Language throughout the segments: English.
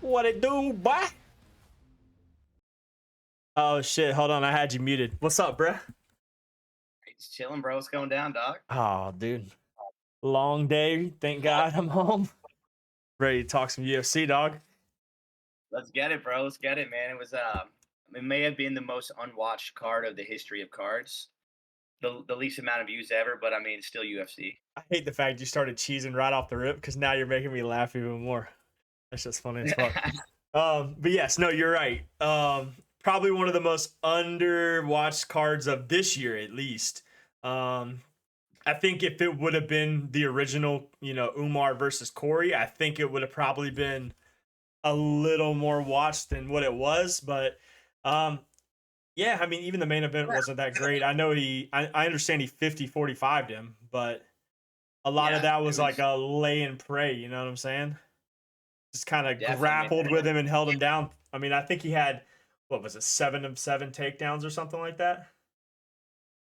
What it do, boy? Oh shit! Hold on, I had you muted. What's up, bruh? Just chilling, bro. What's going down, dog? Oh, dude, long day. Thank God I'm home. Ready to talk some UFC, dog. Let's get it, bro. Let's get it, man. It may have been the most unwatched card of the history of cards. The least amount of views ever, but I mean, it's still UFC. I hate the fact you started cheesing right off the rip because now you're making me laugh even more. That's just funny as fuck. But yes, no, you're right. Probably one of the most underwatched cards of this year, at least. I think if it would have been the original, Umar versus Corey, I think it would have probably been a little more watched than what it was. But yeah, I mean, even the main event wasn't that great. I know I understand he 50-45'd him, but a lot of Yeah, that was like a lay and pray. You know what I'm saying? Just kind of definitely, grappled man. with him and held him down. I mean, I think he had, what was it, 7 of 7 takedowns or something like that.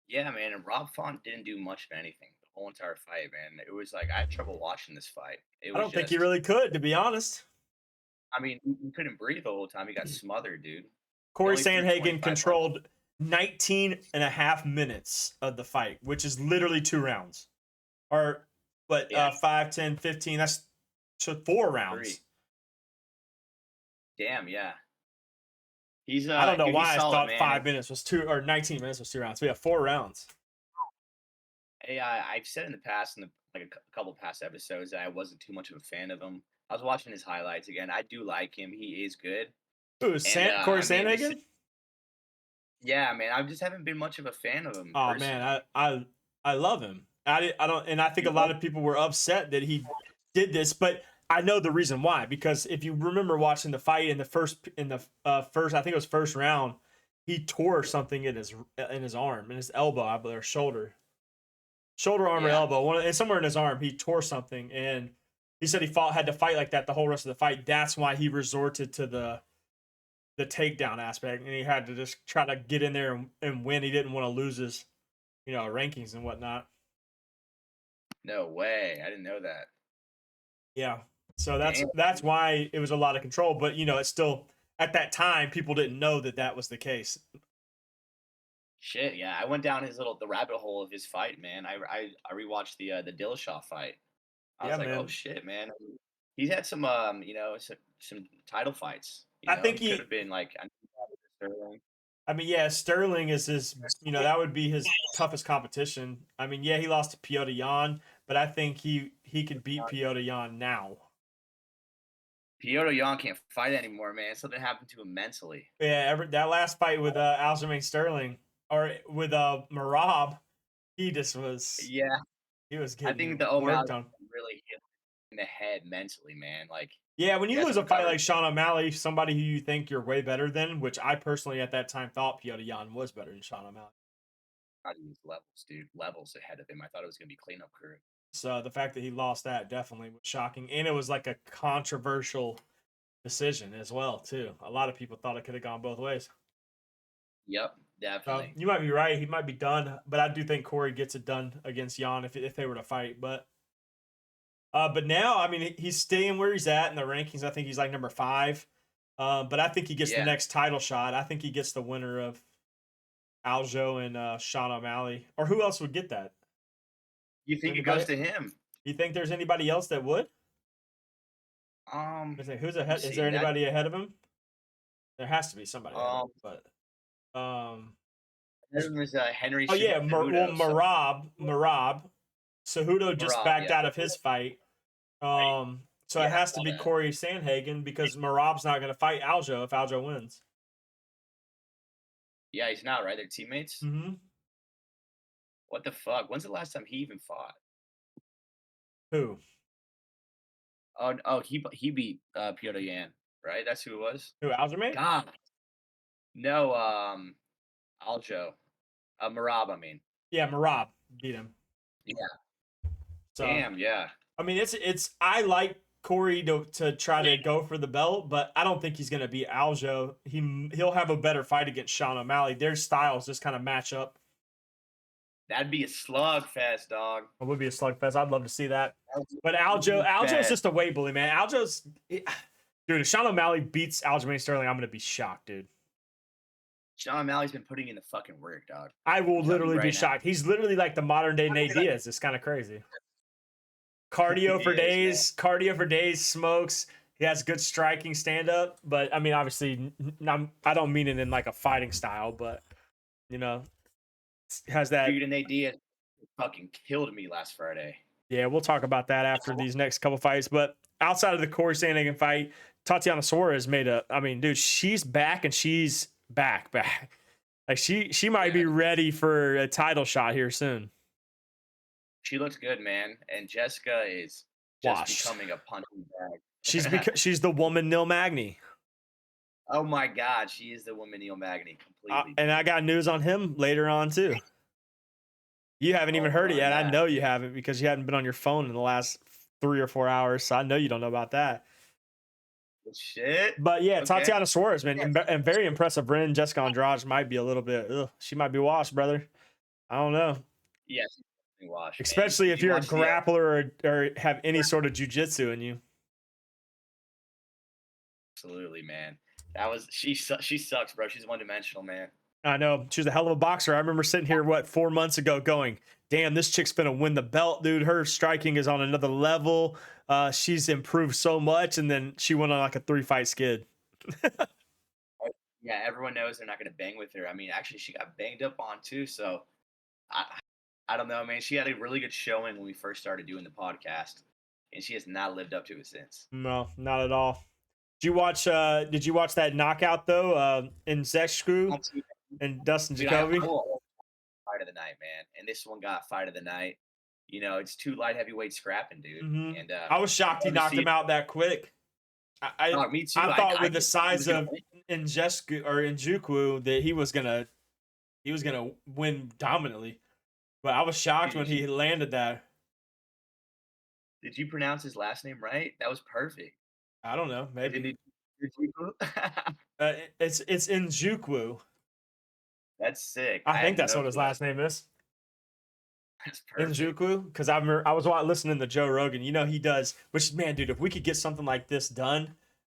Yeah, man. And Rob Font didn't do much of anything the whole entire fight, man. It was like I had trouble watching this fight. It I was don't think he just, really could, to be honest. I mean, he couldn't breathe the whole time. He got smothered, dude. He Corey only threw Sandhagen 25 punches. controlled 19 and a half minutes of the fight, which is literally 2 rounds. Or, what, Yeah, 5, 10, 15, that's 4 rounds. 3. Damn, yeah. He's I don't know dude, he's why I solid, thought man. 5 minutes was 2, or 19 minutes was 2 rounds. We have 4 rounds. Hey, I've said in the past, in a couple past episodes, that I wasn't too much of a fan of him. I was watching his highlights again. I do like him. He is good. Who, And Corey I mean, Sandhagen? yeah, man, I just haven't been much of a fan of him Oh man, personally. I love him. I don't, and I think a lot of people were upset that he did this, but I know the reason why. Because if you remember watching the fight in the first I think it was first round, he tore something in his arm, in his elbow, I believe, or shoulder, arm, or Yeah, elbow, and somewhere in his arm, he tore something, and he said had to fight like that the whole rest of the fight. That's why he resorted to the takedown aspect, and he had to just try to get in there and win. He didn't want to lose his, rankings and whatnot. no way. I didn't know that. Yeah. So Damn, that's why it was a lot of control, but it's still, at that time people didn't know that was the case. shit. Yeah, I went down the rabbit hole of his fight, man. I rewatched the Dillashaw fight. I Yeah, was like, oh man. shit, man. He's had some some title fights. I think He could have been like Sterling. I mean, yeah, Sterling is his, that would be his toughest competition. I mean, yeah, he lost to Piotr Jan, but I think he could beat Piotr Jan now. Piotr Jan can't fight anymore, man. Something happened to him mentally. Yeah, that last fight with Aljamain Sterling, or with Marab, he just was, Yeah, he was I think getting the O'Malley worked on. really hit in the head mentally, man. Like Yeah, when he you lose hasn't a fight recovered. like Sean O'Malley, somebody who you think you're way better than, which I personally at that time thought Piotr Jan was better than Sean O'Malley. Not these levels, dude. Levels ahead of him. I thought it was gonna be cleanup crew. So the fact that he lost that definitely was shocking, and it was like a controversial decision as well too. A lot of people thought it could have gone both ways. Yep, definitely. You might be right; he might be done, but I do think Corey gets it done against Jan if they were to fight. But now, I mean, he's staying where he's at in the rankings. I think he's like number 5. But I think he gets the Yeah. next title shot. I think he gets the winner of Aljo and Sean O'Malley. Or who else would get that? You think it Anybody? goes to him? You think there's anybody else that would? Um, Who's let me ahead? Is see there that. anybody ahead of him? There has to be somebody ahead of Um, him. But his name is Henry. oh yeah, Cejudo, so Marab. Cejudo just Marab, backed yeah. out of his fight. So Yeah, it I has to saw be that. Corey Sandhagen because Marab's not going to fight Aljo if Aljo wins. Yeah, he's not right. They're teammates. Mm-hmm. What the fuck? When's the last time he even fought? Who? Oh, he beat Piotr Jan, right? That's who it was. Who? Aljamain? God, no. Aljo, Marab. I mean, Yeah, Marab beat him. yeah. So Damn, yeah. I mean, it's I like Corey to try to go for the belt, but I don't think he's going to beat Aljo. He'll have a better fight against Sean O'Malley. Their styles just kind of match up. That'd be a slugfest, dog. It would be a slugfest. I'd love to see that. But Huge Aljo's fest. just a weight bully, man. Dude, Dude, if Sean O'Malley beats Aljamain Sterling, I'm gonna be shocked, dude. Sean O'Malley's been putting in the fucking work, dog. I will I'm telling you literally be right now. shocked. He's literally like the modern day Nate Diaz. It's kind of crazy. Cardio for He is, days, smokes. He has good striking stand up, but I mean, obviously, I don't mean it in like a fighting style, but you know, has that. Dude, and Nate Diaz fucking killed me last Friday. Yeah, we'll talk about that after these next couple fights. But outside of the Corey Sandhagen fight, Tatiana Suarez made a. I mean, dude, she's back and she's back. Like she might be ready for a title shot here soon. She looks good, man, and Jessica is just becoming a punching bag. She's the woman Neil Magny. Oh my God, she is the woman Neil Magny completely. And I got news on him later on too. You haven't even heard it yet. I know you haven't because you hadn't been on your phone in the last 3 or 4 hours. So I know you don't know about that. Shit. But yeah, okay. Tatiana Suarez, man, and very impressive. Brennan Jessica Andrade might be a little bit. She might be washed, brother. I don't know. Yes, washed. Especially man. if you're a grappler or have any sort of jujitsu in you. Absolutely, man. She sucks, bro. She's one dimensional, man. I know. She was a hell of a boxer. I remember sitting here 4 months ago going, damn, this chick's gonna win the belt, dude. Her striking is on another level. She's improved so much, and then she went on like a 3-fight skid. Yeah, everyone knows they're not gonna bang with her. I mean, actually, she got banged up on too. So I don't know, man. She had a really good showing when we first started doing the podcast, and she has not lived up to it since. No, not at all. Did you watch that knockout though? In Zexcrew and Dustin Jacoby? Fight of the night, man. And this one got fight of the night. You know, it's 2 light heavyweight scrapping, dude. Mm-hmm. And I was shocked he knocked him out that quick. Me too. I thought with the size of Njoku that he was gonna win dominantly. But I was shocked when he landed that. Did you pronounce his last name right? That was perfect. I don't know. Maybe. It's Njoku. That's sick. I think that's what his last name is. That's perfect. Njoku, because I was listening to Joe Rogan. You know he does. Which man, dude, if we could get something like this done,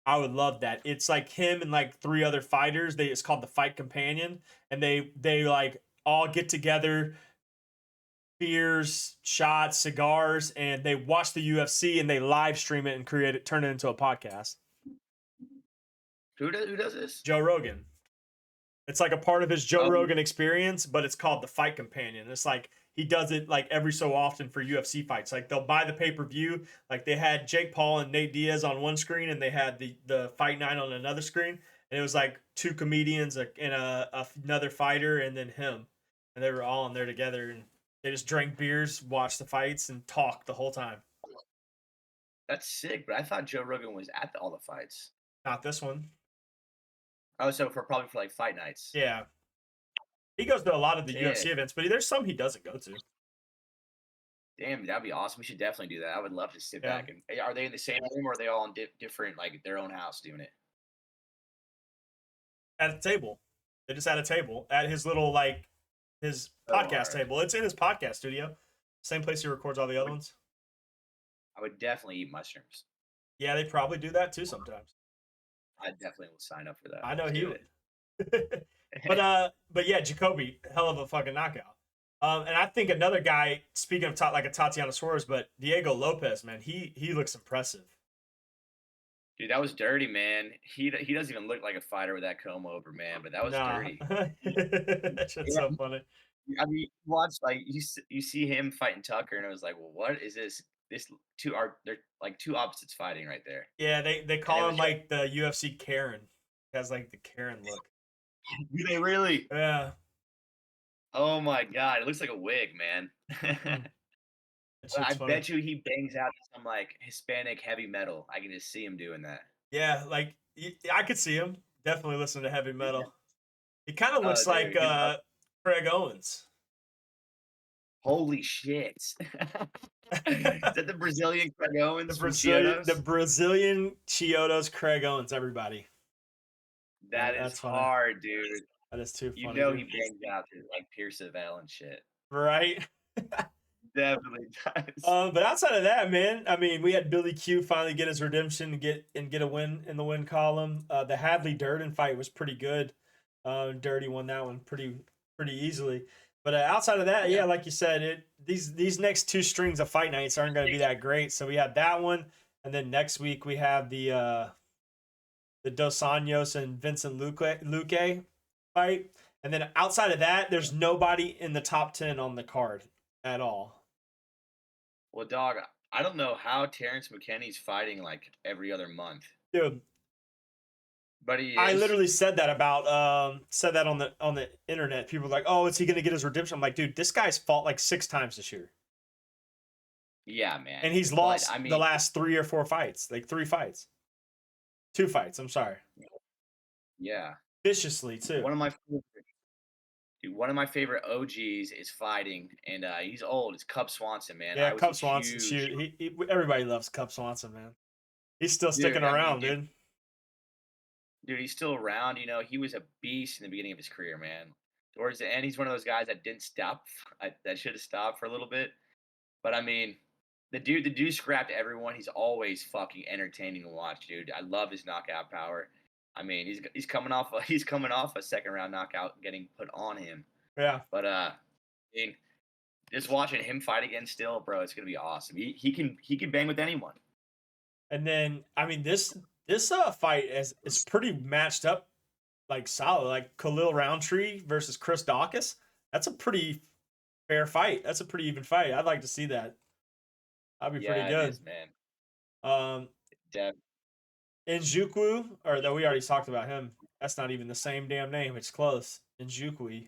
I would love that. It's like him and like 3 other fighters. It's called the Fight Companion, and they like all get together, beers, shots, cigars, and they watch the UFC and they live stream it and turn it into a podcast. Who does this? Joe Rogan. It's like a part of his Joe Rogan experience, but it's called the Fight Companion. It's like he does it like every so often for UFC fights. Like they'll buy the pay-per-view. Like they had Jake Paul and Nate Diaz on one screen, and they had the Fight Night on another screen. And it was like 2 comedians and another fighter, and then him, and they were all in there together, and they just drank beers, watched the fights, and talked the whole time. That's sick, but I thought Joe Rogan was at all the fights. Not this one. Oh, so probably for like fight nights. Yeah. He goes to a lot of the UFC events, but there's some he doesn't go to. Damn, that'd be awesome. We should definitely do that. I would love to sit back and. Are they in the same room, or are they all in different, like their own house doing it? At a table. They just at a table at his little his podcast table. It's in his podcast studio. Same place he records all the other ones. I would definitely eat mushrooms. Yeah, they probably do that too sometimes. I definitely will sign up for that. I know he would. but yeah, Jacoby, hell of a fucking knockout. And I think another guy, speaking of like a Tatiana Suarez, but Diego Lopez, man, he looks impressive. Dude, that was dirty, man. He doesn't even look like a fighter with that comb over, man. But that was dirty. That shit's so funny. I mean, you see him fighting Tucker, and it was like, well, what is this? They're like 2 opposites fighting right there. Yeah, they call him like the UFC Karen. He has like the Karen look. Do they really? Yeah. Oh my God, it looks like a wig, man. I bet you he bangs out some like Hispanic heavy metal. I can just see him doing that. Yeah, like I could see him definitely listening to heavy metal. He kind of looks like Craig Owens. Holy shit! Is that the Brazilian Craig Owens? The Brazilian Chiodos Craig Owens. Everybody. That's hard, dude. That is too funny. You know he bangs out to like Pierce Savelle and shit. Right. Definitely does. But outside of that, man, I mean, we had Billy Q finally get his redemption and get a win in the win column. The Hadley Durden fight was pretty good. Dirty won that one pretty easily. But outside of that, Yeah. yeah, like you said, these next two strings of fight nights aren't going to be that great. So we had that one, and then next week we have the Dos Anjos and Vincent Luque fight, and then outside of that, there's nobody in the top 10 on the card at all. Well, dog, I don't know how Terrence McKinney's fighting like every other month, Dude, but he I is. literally said that about said that on the internet. People were like, "Oh, is he going to get his redemption?" I'm like, "Dude, this guy's fought like 6 times this year, Yeah, man. and he's But lost I the mean, last 3 or 4 fights, like 3 fights, 2 fights. I'm sorry, yeah. viciously too. One of my favorite, dude, one of my favorite OGs is fighting, and he's old. It's Cub Swanson, man. Yeah, I was a Cup Swanson. huge Shoot, everybody loves Cup Swanson, man. He's still sticking dude. I mean, around, dude. dude, he's still around. You know, he was a beast in the beginning of his career, man. Towards the end, he's one of those guys that didn't stop. That should have stopped for a little bit. But I mean, the dude scrapped everyone. He's always fucking entertaining to watch, dude. I love his knockout power. I mean, he's coming off he's coming off a second round knockout getting put on him. Yeah, But I mean, just watching him fight again still, bro, it's gonna be awesome. He can bang with anyone. and then I mean this fight is pretty matched up, like solid, like Khalil Roundtree versus Chris Dawkins. That's a pretty fair fight. That's a pretty even fight. I'd like to see that. That'd be pretty Yeah, it good. is, man. Um, Def- Njoku, or that we already talked about him. That's not even the same damn name. It's close. Njoku.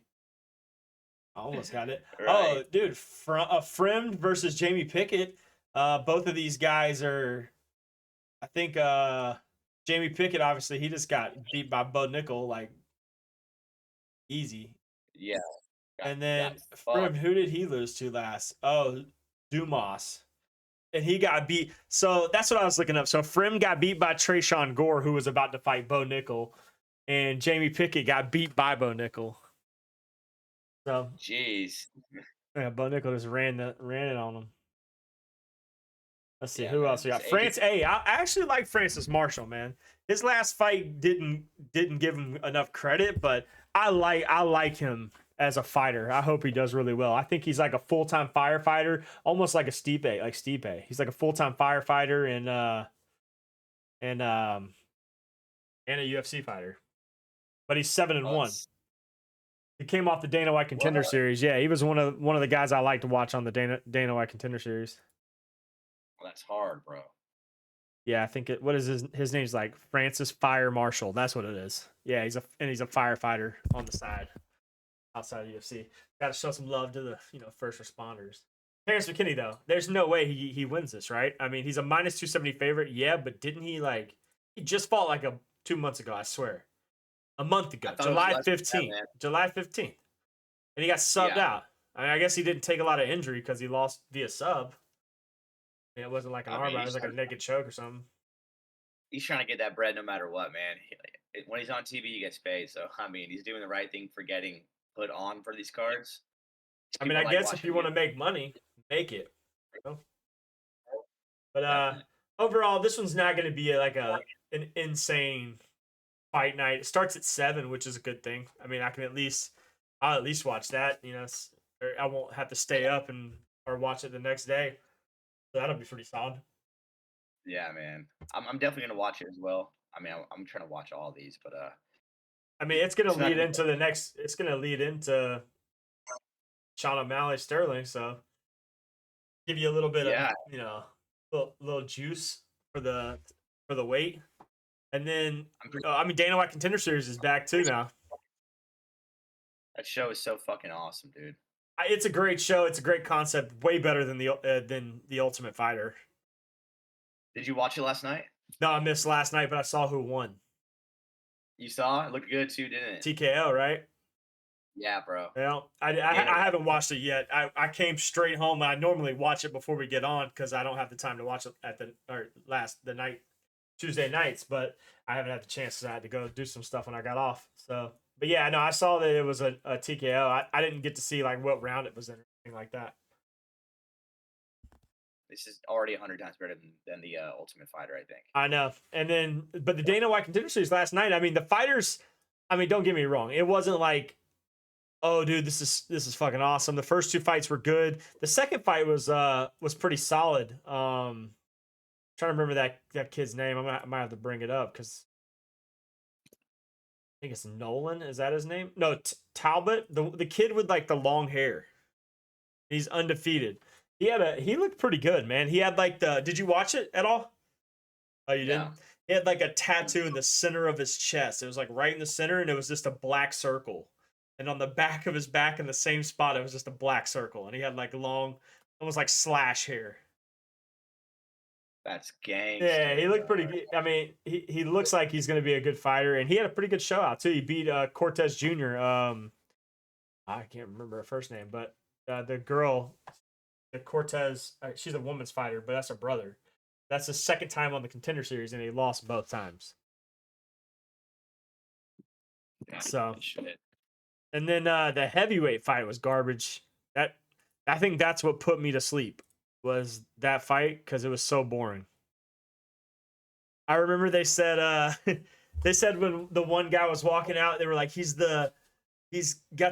I almost got it. right. Oh, dude, Friend versus Jamie Pickett. Both of these guys are. I think Jamie Pickett, obviously, he just got beat by Bo Nickel like easy. Yeah. And Got then Frim, fucked. who did he lose to last? Oh, Dumas. And he got beat. So that's what I was looking up. So Frim got beat by Trayshawn Gore, who was about to fight Bo Nickel, and Jamie Pickett got beat by Bo Nickel. So Jeez. yeah, Bo Nickel just ran it on him. Let's see Yeah, who man. else we This got. AJ, France. Hey, I actually like Francis Marshall, man. His last fight didn't give him enough credit, but I like him as a fighter. I hope he does really well. I think he's like a full-time firefighter, almost like a Stipe, like Stipe. He's like a full-time firefighter and and a UFC fighter. But he's 7-1. us. He came off the Dana White Contender What? Series. Yeah, he was one of the guys I like to watch on the Dana White Contender Series. Well, that's hard, bro. Yeah, I think what is his name's like Francis Fire Marshall. That's what it is. Yeah, he's a firefighter on the side outside of UFC. Got to show some love to the first responders. Terrence McKinney though, there's no way he wins this, right? I mean, he's a -270 favorite. Yeah, but didn't he just fought like 2 months ago? I swear, a month ago, I thought it was July less than that, 15th, man. July 15th, and he got subbed Yeah. out. I mean, I guess he didn't take a lot of injury because he lost via sub. It wasn't like an I mean, armbar; it was like a naked choke or something. he's trying to get that bread no matter what, man. When he's on TV, he gets paid. So I mean, he's doing the right thing for getting put on for these cards. I mean, People I like guess if watching you want to him. make money, make it. You know? But Definitely. overall, this one's not going to be like an insane fight night. It starts at 7, which is a good thing. I mean, I'll at least watch that. Or I won't have to stay up or watch it the next day. So that'll be pretty solid. Yeah, man. I'm definitely gonna watch it as well. I mean, I'm trying to watch all these, but I mean, it's going to it's not lead gonna. into the next. It's going to lead into Sean O'Malley Sterling. So give you a little bit of Yeah, little juice for the weight. And then, I'm pretty, I mean, Dana White Contender Series is back too now. that show is so fucking awesome, dude. It's a great show. It's a great concept. Way better than the Ultimate Fighter. Did you watch it last night? No, I missed last night, but I saw who won. You saw it? Looked good too, didn't it? TKO, right? Yeah, bro. Well, I Dana, haven't watched it yet. I came straight home. I normally watch it before we get on because I don't have the time to watch it at the night Tuesday nights, but I haven't had the chance because I had to go do some stuff when I got off. So, but yeah, no, I saw that it was a TKO. I didn't get to see like what round it was in or anything like that. this is already 100 times better than the Ultimate Fighter, I think. I know. And then, but the Dana White Contender Series last night, I mean, the fighters, I mean, don't get me wrong. It wasn't like, oh, dude, this is fucking awesome. The first two fights were good. The second fight was pretty solid. Trying to remember that kid's name. I might have to bring it up because I think it's Nolan. Is that his name? No, Talbot. The kid with like the long hair. He's undefeated. He looked pretty good, man. He had like did you watch it at all? Oh, you didn't? No. He had like a tattoo in the center of his chest. It was like right in the center, and it was just a black circle. And on the back of his back in the same spot, it was just a black circle. And he had like long, almost like Slash hair. That's gangster. Yeah, he looked pretty good. I mean, he looks like he's going to be a good fighter. And he had a pretty good show out, too. He beat Cortez Jr. I can't remember her first name, but the girl, the Cortez, she's a woman's fighter, but that's her brother. That's the second time on the Contender Series, and he lost both times. Yeah, So, shit. and then the heavyweight fight was garbage. I think that's what put me to sleep was that fight because it was so boring. I remember they said when the one guy was walking out, they were like, he's got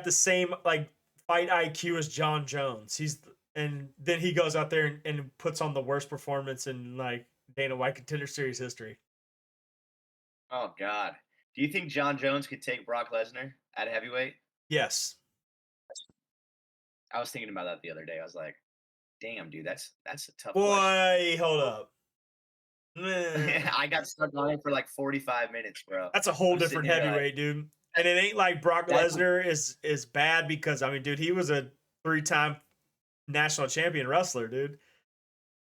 the same like fight IQ as John Jones. And then he goes out there and puts on the worst performance in like Dana White Contender Series history. Oh God. Do you think John Jones could take Brock Lesnar at heavyweight? Yes. I was thinking about that the other day. I was like, damn, dude, that's a tough question. Boy, hold up. I got stuck on it for like 45 minutes, bro. That's a whole different heavyweight, dude. And it ain't like Brock Lesnar is bad because, I mean, dude, he was a 3-time national champion wrestler, dude.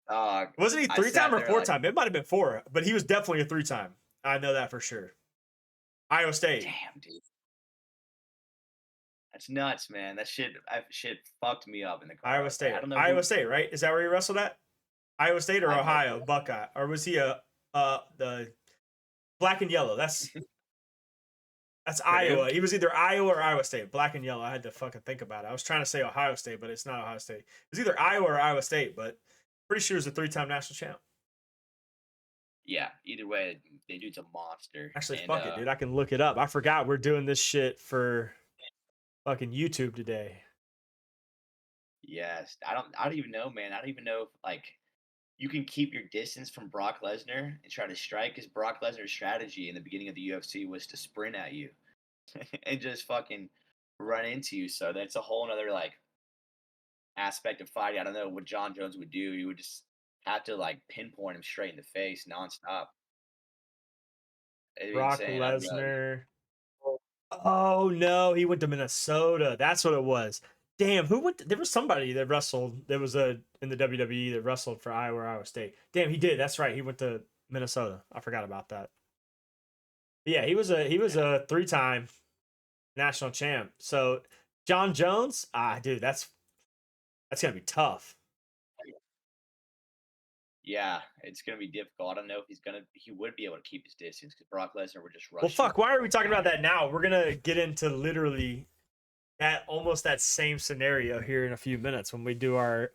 Wasn't he 3-time or 4-time? Like, it might have been 4, but he was definitely a 3-time. I know that for sure. Iowa State. Damn, dude. That's nuts, man. That shit fucked me up in the car. Iowa State. I don't know. Iowa State, right? Is that where he wrestled at? Iowa State or Ohio? Buckeye. Or was he the black and yellow? That's Iowa. He was either Iowa or Iowa State. Black and yellow. I had to fucking think about it. I was trying to say Ohio State, but it's not Ohio State. It was either Iowa or Iowa State, but pretty sure he was a 3-time national champ. Yeah, either way, the dude's a monster. Actually, fuck it, dude. I can look it up. I forgot we're doing this shit for fucking YouTube today. Yes. I don't even know, man. I don't even know if, like, you can keep your distance from Brock Lesnar and try to strike, because Brock Lesnar's strategy in the beginning of the UFC was to sprint at you and just fucking run into you. So that's a whole other, like, aspect of fighting. I don't know what John Jones would do. You would just have to, like, pinpoint him straight in the face nonstop. Brock Lesnar. Oh no, he went to Minnesota. That's what it was. Damn, who went? There was somebody that wrestled. There was in the WWE that wrestled for Iowa or Iowa State. Damn, he did. That's right. He went to Minnesota. I forgot about that. But yeah, he was a 3-time national champ. So John Jones, dude, that's gonna be tough. Yeah, it's gonna be difficult. I don't know if he would be able to keep his distance because Brock Lesnar would just rush. Well, fuck. Why are we talking about that now? We're gonna get into literally almost that same scenario here in a few minutes when we do our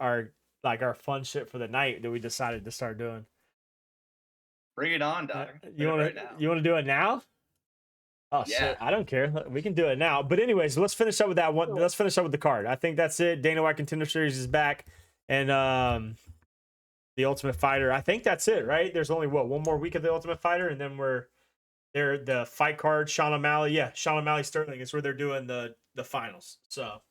fun shit for the night that we decided to start doing. Bring it on, dog. You want to do it now? Oh yeah. Shit, I don't care. We can do it now. But anyways, let's finish up with that one. Let's finish up with the card. I think that's it. Dana White Contender Series is back, and the Ultimate Fighter. I think that's it, right? There's only one more week of the Ultimate Fighter, and then the fight card. Sean O'Malley, Sean O'Malley Sterling is where they're doing the finals. So,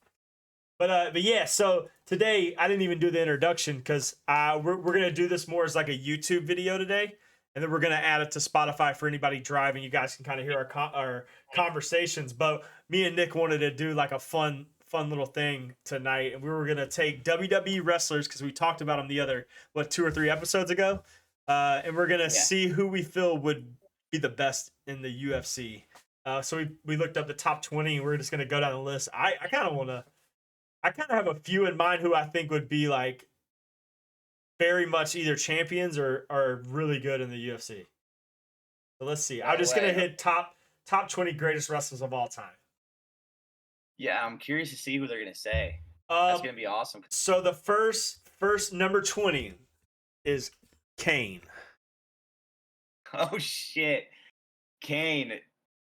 but yeah. So today I didn't even do the introduction because we're gonna do this more as like a YouTube video today, and then we're gonna add it to Spotify for anybody driving. You guys can kind of hear our conversations. But me and Nick wanted to do like a fun little thing tonight, and we were gonna take WWE wrestlers because we talked about them the other 2 or 3 episodes ago, and we're gonna see who we feel would be the best in the UFC. So we looked up the top 20, and we're just gonna go down the list. I kind of have a few in mind who I think would be like very much either champions or really good in the UFC. So let's see. I'm just gonna hit top 20 greatest wrestlers of all time. Yeah, I'm curious to see who they're gonna say. That's gonna be awesome. So the first number 20, is Kane. Oh shit, Kane.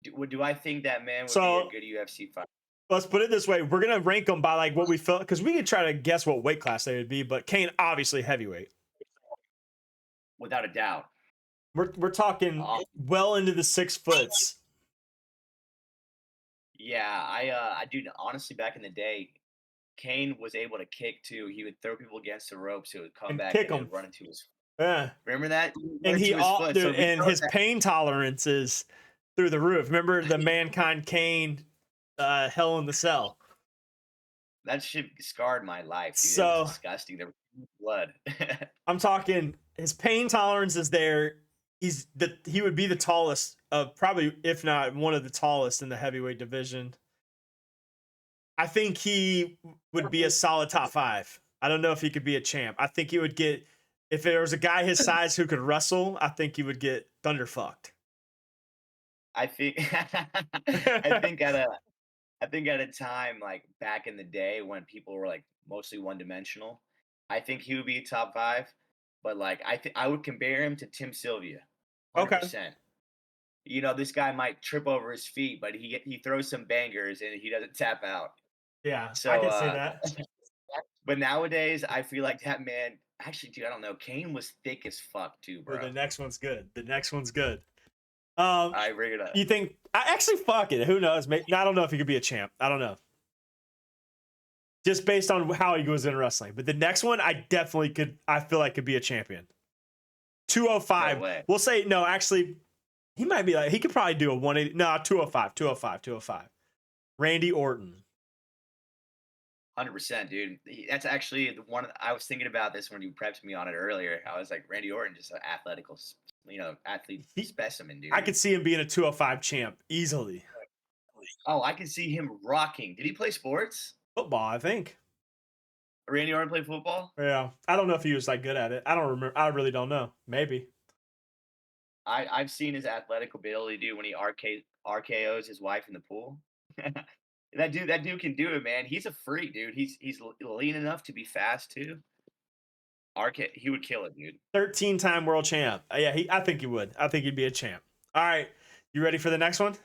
Do I think that man would So be a good UFC fighter? let's put it this way: we're gonna rank them by like what we felt, because we could try to guess what weight class they would be. But Kane, obviously heavyweight. Without a doubt. We're talking well into the 6 foots. Yeah, I do honestly back in the day, Kane was able to kick too. He would throw people against the ropes. He would come And back kick and he 'em. would run into his. Yeah. Remember that? And he all, foot. dude, So and his that. pain tolerance is through the roof. Remember the Mankind Kane Hell in the Cell? That shit scarred my life, dude. So it was disgusting. There was blood. I'm talking his pain tolerance is there. He would be the tallest of probably, if not one of the tallest in the heavyweight division. I think he would be a solid top 5. I don't know if he could be a champ. I think he would get, if there was a guy his size who could wrestle, I think he would get thunderfucked. I think I think at a time like back in the day when people were like mostly one dimensional, I think he would be top 5. But like I would compare him to Tim Sylvia, 100%. Okay. You know, this guy might trip over his feet, but he throws some bangers and he doesn't tap out. Yeah, So I can see that. But nowadays I feel like that man. Actually, dude, I don't know. Kane was thick as fuck too, bro. The next one's good. The next one's good. I bring it up. You think? I actually fuck it. Who knows? Maybe, I don't know if he could be a champ. I don't know. Just based on how he goes in wrestling. But the next one, I definitely could. I feel like could be a champion. 205. No way. We'll say no. Actually, he might be like he could probably do a 180. No, 205. 205. 205. Randy Orton. 100%, dude. That's actually the one I was thinking about this when you prepped me on it earlier. I was like, Randy Orton, just an athletical, athlete specimen, dude. I could see him being a 205 champ easily. Oh, I can see him rocking. Did he play sports? Football, I think. Randy Orton played football? Yeah. I don't know if he was like good at it. I don't remember. I really don't know. Maybe. I've seen his athletic ability, dude, when he RKOs his wife in the pool. That dude can do it, man. He's a freak, dude. He's lean enough to be fast too. He would kill it, dude. 13-time world champ. Yeah, I think he would. I think he'd be a champ. All right, you ready for the next one?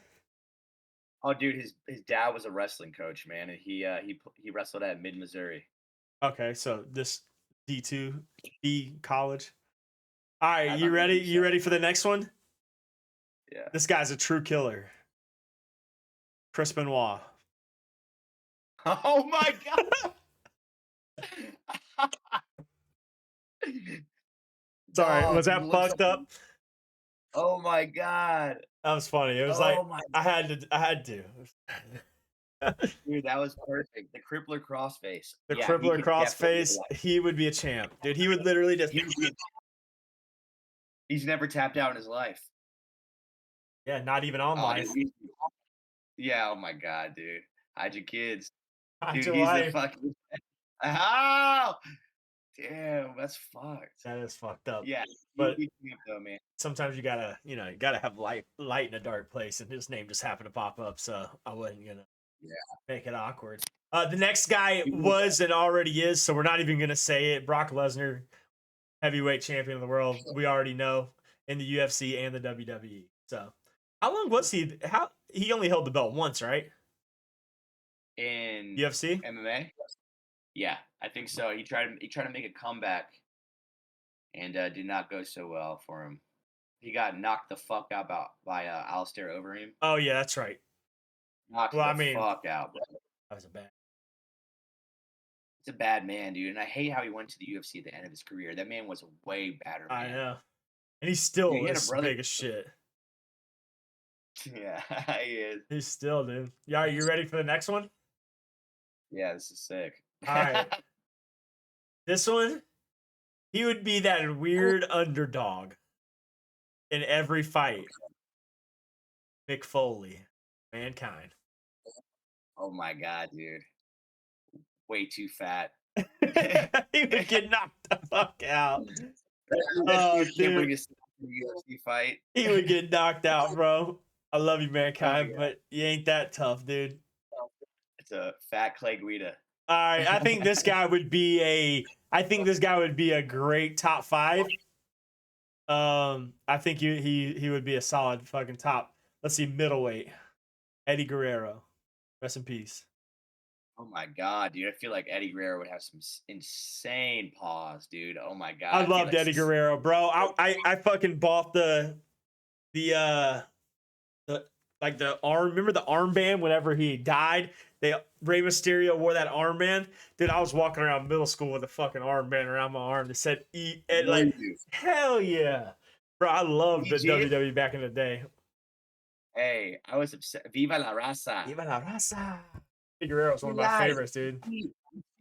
Oh, dude, his dad was a wrestling coach, man, and he wrestled at Mid Missouri. Okay, so this D college. All right, you ready? You ready for the next one? Yeah. This guy's a true killer. Chris Benoit. Oh my god. Sorry, was that fucked up? Oh my god. That was funny. It was I had to. Dude, that was perfect. The crippler crossface. The crippler crossface, he would be a champ. Dude, he would literally just He's never tapped out in his life. Yeah, not even on life. Yeah, oh my god, dude. Hide your kids. Hide Dude, your he's life. the fucking Oh! Damn, that's fucked. That is fucked up. Yeah, but though, man. Sometimes you gotta have light in a dark place, and his name just happened to pop up, so I wasn't gonna make it awkward. The next guy was and already is, so we're not even gonna say it. Brock Lesnar, heavyweight champion of the world. We already know in the UFC and the WWE. So, how long was he? He only held the belt once, right? In UFC, MMA. Yeah, I think so. He tried to make a comeback, and did not go so well for him. He got knocked the fuck out by Alistair Overeem. Oh yeah, that's right. Knocked the fuck out. Bro. That was a bad. It's a bad man, dude, and I hate how he went to the UFC at the end of his career. That man was a way better man. I know, and he still is big as shit. Yeah, he is. He's still, dude. Yeah, you ready for the next one? Yeah, this is sick. All right. This one, he would be that weird underdog in every fight. Mick Foley, Mankind. Oh my god, dude. Way too fat. He would get knocked the fuck out. Oh, dude. UFC fight. He would get knocked out, bro. I love you, Mankind, but you ain't that tough, dude. It's a fat Clay Guida. All right, I think this guy would be a great top 5. I think he would be a solid fucking top. Let's see, middleweight. Eddie Guerrero. Rest in peace. Oh my god, dude! I feel like Eddie Guerrero would have some insane paws, dude. Oh my god, I I feel loved like Eddie Guerrero, bro. I fucking bought the like the arm. Remember the armband whenever he died? Rey Mysterio wore that armband. Dude, I was walking around middle school with a fucking armband around my arm that said "E." Like, hell yeah, bro. I loved the EG? WWE back in the day. Hey, I was upset. Viva la raza. Viva la raza. Eddie Guerrero was one We of my lie. favorites, dude. We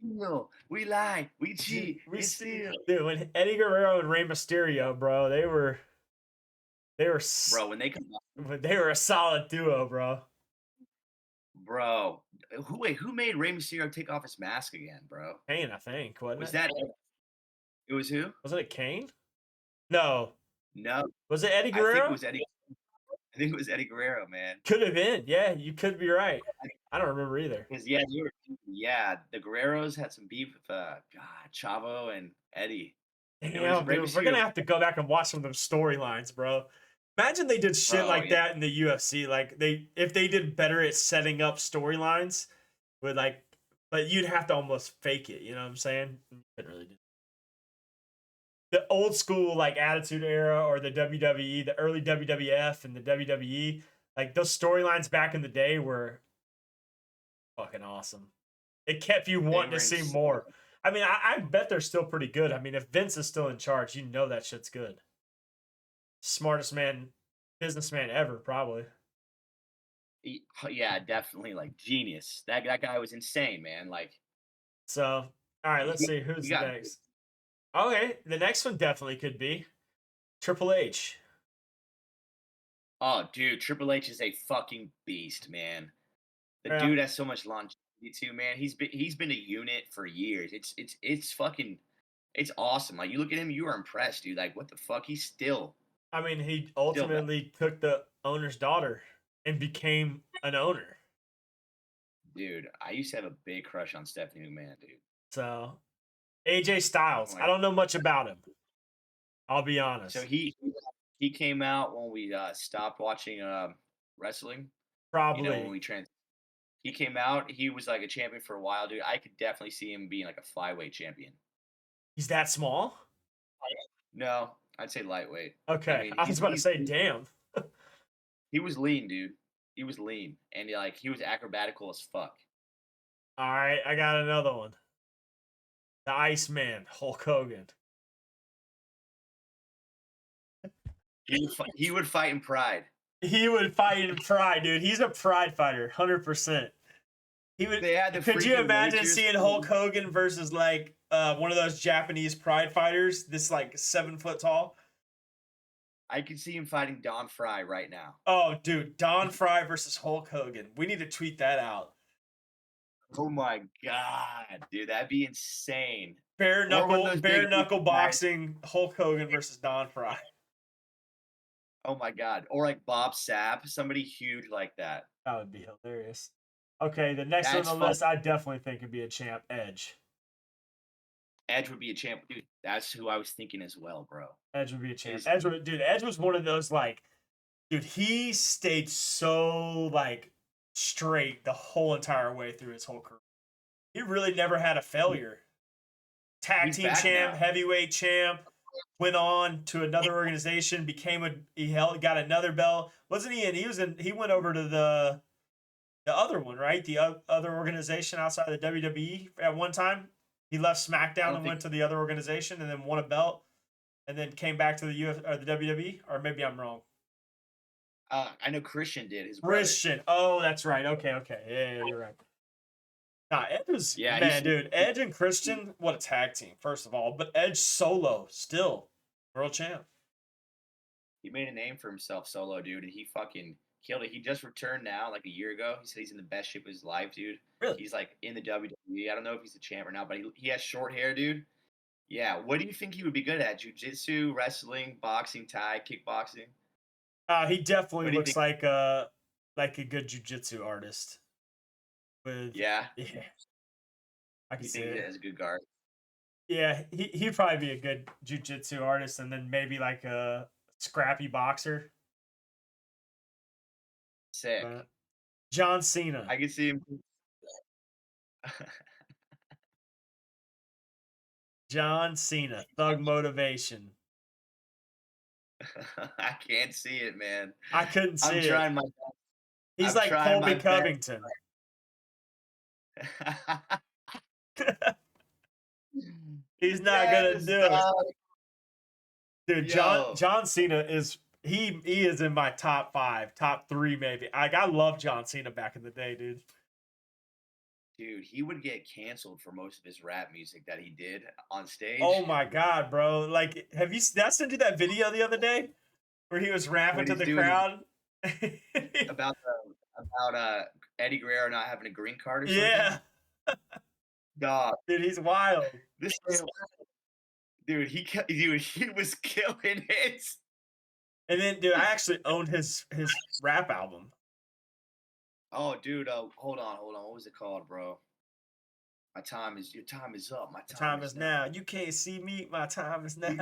steal. We lie. We cheat. We steal. Dude, when Eddie Guerrero and Rey Mysterio, bro, they were Bro, when they come they were a solid duo, bro. bro, who made Rey Mysterio take off his mask again, bro? Kane, I think, wasn't Was it? that it was who? Wasn't it Kane? No. No, Was it Eddie I think it Guerrero? was Eddie. I think it was Eddie Guerrero, man. Could have been. Yeah, you could be right. I don't remember either. Because the Guerreros had some beef with God, Chavo and Eddie. Damn, dude, we're gonna have to go back and watch some of those storylines, bro. Imagine they did shit like that in the UFC. Like if they did better at setting up storylines, with like, but you'd have to almost fake it. You know what I'm saying? You couldn't really do the old school like Attitude Era or the WWE, the early WWF and the WWE. Like those storylines back in the day were fucking awesome. It kept you wanting to see more. I mean, I bet they're still pretty good. I mean, if Vince is still in charge, you know that shit's good. Smartest businessman ever, probably. Yeah, definitely, like genius. That guy was insane, man. Like, so, all right, let's see who's next. Okay, the next one definitely could be Triple H. Oh, dude, Triple H is a fucking beast, man. The dude has so much longevity too, man. He's been a unit for years. It's fucking it's awesome. Like you look at him, you are impressed, dude. Like what the fuck? He's still. I mean, he ultimately took the owner's daughter and became an owner. Dude, I used to have a big crush on Stephanie McMahon, dude. So, AJ Styles. I don't know much about him. I'll be honest. So he came out when we stopped watching wrestling. Probably. You know, when we he came out. He was like a champion for a while, dude. I could definitely see him being like a flyweight champion. He's that small? No, I'd say lightweight. Okay, I mean, I was about to say, damn. He was lean, dude. He was lean, and he was acrobatical as fuck. All right, I got another one. The Iceman, Hulk Hogan. He would fight in Pride. He would fight in Pride, dude. He's a Pride fighter, 100%. He would. Could you imagine seeing Hulk Hogan versus like one of those Japanese Pride fighters? This like 7 foot tall. I could see him fighting Don Fry right now. Oh, dude, Don Fry versus Hulk Hogan. We need to tweet that out. Oh my god, dude, that'd be insane. Bare knuckle boxing, Hulk Hogan versus Don Fry. Oh my god, or like Bob Sapp, somebody huge like that. That would be hilarious. Okay, the next on the list, I definitely think would be a champ, Edge. Edge would be a champ, dude. That's who I was thinking as well, bro. Edge would be a champ. Edge was one of those like, dude, he stayed so like straight the whole entire way through his whole career. He really never had a failure. Tag team champ, heavyweight champ, went on to another organization, got another belt. Wasn't he? And he went over to the other one, right? The other organization outside of the WWE at one time. He left SmackDown and went to the other organization and then won a belt and then came back to the WWE, or maybe I'm wrong. I know Christian did. His brother. Christian. Oh, that's right. Okay. Yeah, you're right. Nah, Edge was, dude. Edge and Christian, what a tag team, first of all. But Edge solo, still world champ. He made a name for himself solo, dude, and he fucking killed it. He just returned now, like a year ago. He said he's in the best shape of his life, dude. Really? He's like in the WWE. I don't know if he's the champ or not, but he has short hair, dude. Yeah. What do you think he would be good at? Jiu-jitsu, wrestling, boxing, Thai, kickboxing? He definitely looks like a good jiu-jitsu artist. Yeah. I can You see think he it. has a good guard? Yeah, he'd probably be a good jujitsu artist, and then maybe like a scrappy boxer. Sick. But John Cena. I can see him. John Cena. Thug motivation. I can't see it, man. I couldn't see I'm it. trying my best. He's I'm like trying Colby my best. Covington. He's not gonna Yes, do it. dog. Dude, Yo, John Cena is he is in my top 5, top 3 maybe. Like I love John Cena back in the day, dude. dude, he would get canceled for most of his rap music that he did on Oh stage. my god, bro. Like have you did I send you that video the other day where he was rapping When to he's the doing his, crowd? about Eddie Guerrero not having a green card or something. Yeah. Dog, Dude, he's wild. this man, dude, dude, he was killing it. And then dude, I actually owned his rap album. Oh, dude, hold on. What was it called, bro? Your time is up. My My time time is is now. now. You can't see me. My time is now.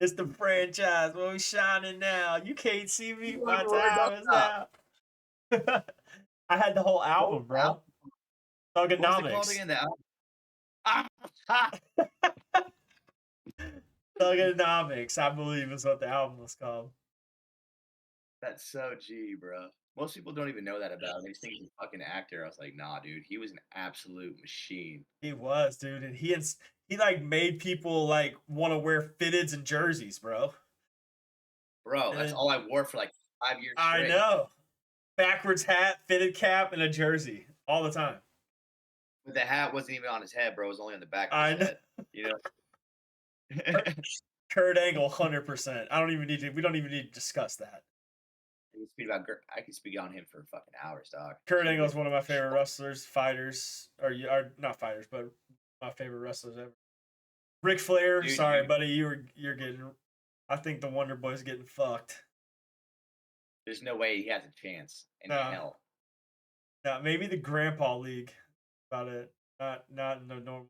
It's the franchise. Well, we shining now. You can't see me. My time is now. I had the whole album, bro. What was it called Thugonomics. again? The album? Thugonomics, I believe is what the album was called. That's so G, bro. Most people don't even know that about him. They just think he's a fucking actor. I was like, nah, dude, he was an absolute machine. He was, dude, and he like made people like want to wear fitteds and jerseys, bro. Bro, that's And all I wore for like 5 years I straight. know, backwards hat, fitted cap, and a jersey all the time. But the hat wasn't even on his head, bro. It was only on the back of I his know. head. You know? Kurt Angle, 100%. I don't even need to. We don't even need to discuss that. I can speak on him for fucking hours, dog. Kurt Angle is one of my favorite wrestlers, fighters, or not fighters, but my favorite wrestlers ever. Ric Flair, Dude, sorry, buddy, you're getting. I think the Wonder Boy's getting fucked. there's no way he has a chance in No, hell. no, maybe the Grandpa League. About it, not in the normal.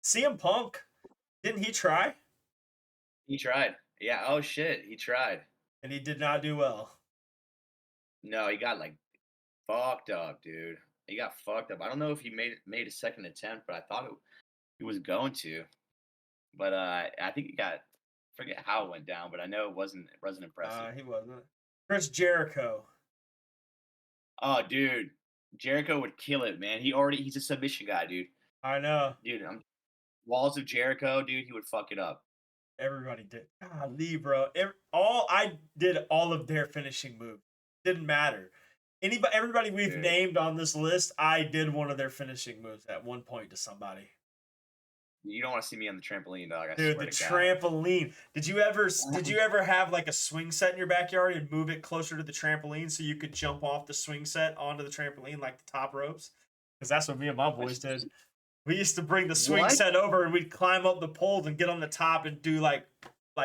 CM Punk, didn't he try? He tried. Yeah. Oh shit, he tried. And he did not do well. No, he got like fucked up, dude. He got fucked up. I don't know if he made a second attempt, but I thought he was going to. But I think he got. Forget how it went down, but I know it wasn't impressive. He wasn't. Chris Jericho. Oh, dude, Jericho would kill it, man. He's a submission guy, dude. I know. Dude, Walls of Jericho, dude, he would fuck it up. Everybody did. Golly, bro. I did all of their finishing moves. Didn't matter. Everybody we've Dude. named on this list, I did one of their finishing moves at one point to somebody. You don't want to see me on the trampoline, dog. I Dude, swear the to God. trampoline. Did you ever have like a swing set in your backyard and move it closer to the trampoline so you could jump off the swing set onto the trampoline like the top ropes? Because that's what me and my boys did. We used to bring the swing What? set over and we'd climb up the poles and get on the top and do like